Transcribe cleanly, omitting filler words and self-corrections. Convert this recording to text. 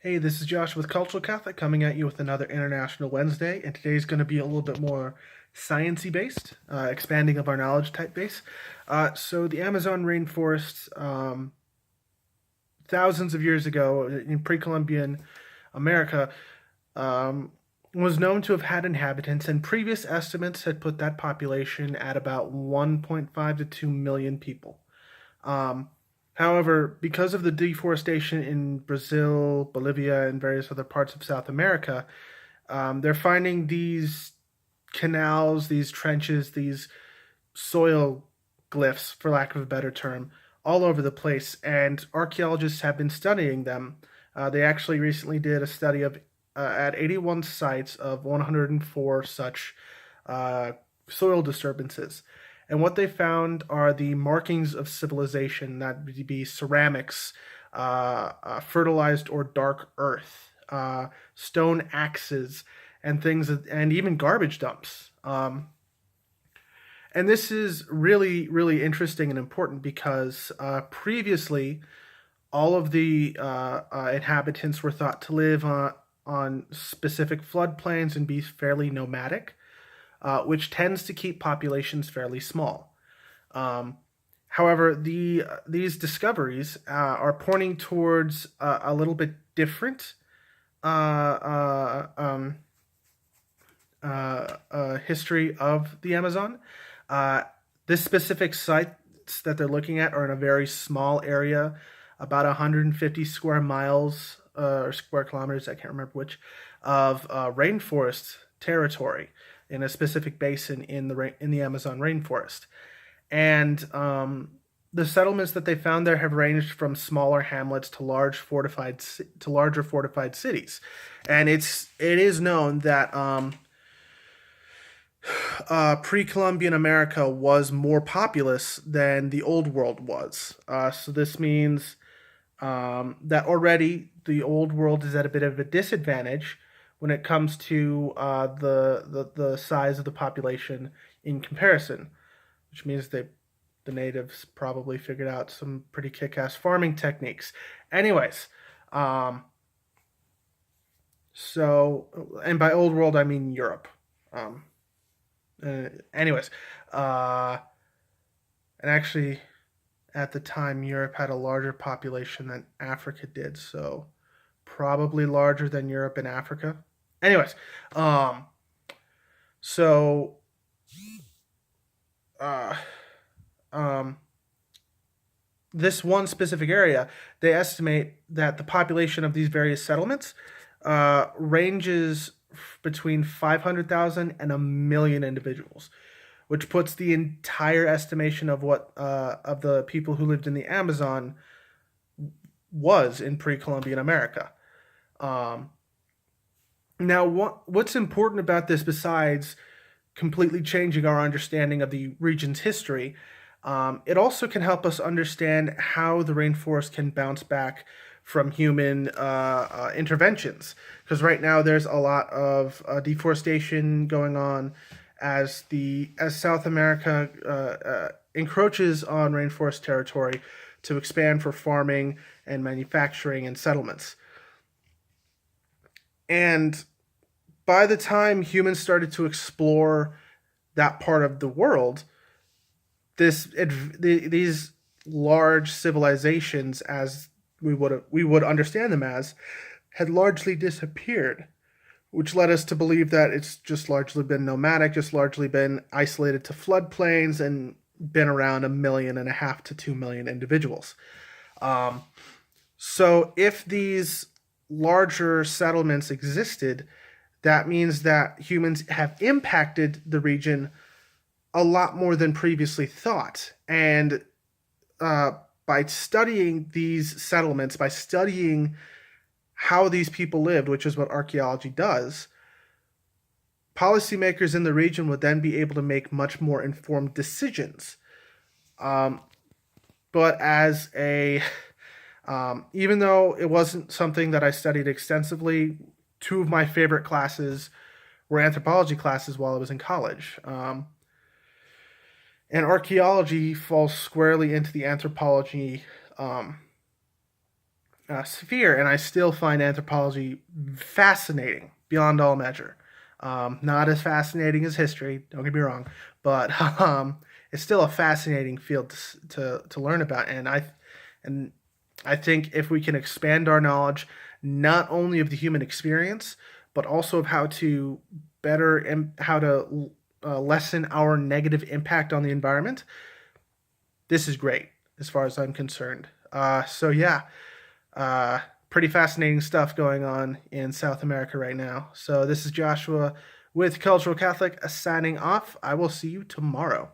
Hey, this is Josh with Cultural Catholic coming at you with another International Wednesday, and today's going to be a little bit more sciencey based, expanding of our knowledge type base. So the Amazon rainforest, thousands of years ago in pre-Columbian America, um, was known to have had inhabitants, and previous estimates had put that population at about 1.5 to 2 million people. Um, However, because of the deforestation in Brazil, Bolivia, and various other parts of South America, they're finding these canals, these trenches, these soil glyphs, for lack of a better term, all over the place. And archaeologists have been studying them. They actually recently did a study of at 81 sites of 104 such uh, soil disturbances. And what they found are the markings of civilization, that would be ceramics, fertilized or dark earth, stone axes, and things, and even garbage dumps. And this is really, really interesting and important because previously all of the inhabitants were thought to live on specific floodplains and be fairly nomadic, which tends to keep populations fairly small. Um, However, these discoveries are pointing towards a little bit different uh, uh, um, history of the Amazon. Uh, this specific sites that they're looking at are in a very small area, about 150 square miles or square kilometers, I can't remember which, of rainforest territory in a specific basin in the Amazon rainforest. And the settlements that they found there have ranged from smaller hamlets to larger fortified cities, and it is known that pre-Columbian America was more populous than the Old World was. So this means that already the Old World is at a bit of a disadvantage when it comes to the size of the population in comparison, which means the natives probably figured out some pretty kick-ass farming techniques. Anyways, um, and by Old World I mean Europe. Um, Anyways, uh, and actually, at the time, Europe had a larger population than Africa did, so probably larger than Europe and Africa. Anyways, um, so uh, um, this one specific area, they estimate that the population of these various settlements ranges between 500,000 and a million individuals, which puts the entire estimation of what of the people who lived in the Amazon was in pre-Columbian America. Um, Now, what's important about this, besides completely changing our understanding of the region's history, it also can help us understand how the rainforest can bounce back from human interventions. Because right now there's a lot of deforestation going on as South America encroaches on rainforest territory to expand for farming and manufacturing and settlements. And by the time humans started to explore that part of the world, these large civilizations, as we would understand them as, had largely disappeared, which led us to believe that it's just largely been nomadic, just largely been isolated to floodplains, and been around 1.5 million to 2 million individuals. Um, so if these larger settlements existed, that means that humans have impacted the region a lot more than previously thought. And uh, by studying these settlements, by studying how these people lived, which is what archaeology does, policymakers in the region would then be able to make much more informed decisions. Um, but as a Even though it wasn't something that I studied extensively, two of my favorite classes were anthropology classes while I was in college. And archaeology falls squarely into the anthropology um, sphere, and I still find anthropology fascinating beyond all measure. Not as fascinating as history, don't get me wrong, but it's still a fascinating field to learn about. And I think if we can expand our knowledge not only of the human experience, but also of how to how to lessen our negative impact on the environment, this is great as far as I'm concerned. So yeah, pretty fascinating stuff going on in South America right now. So this is Joshua with Cultural Catholic signing off. I will see you tomorrow.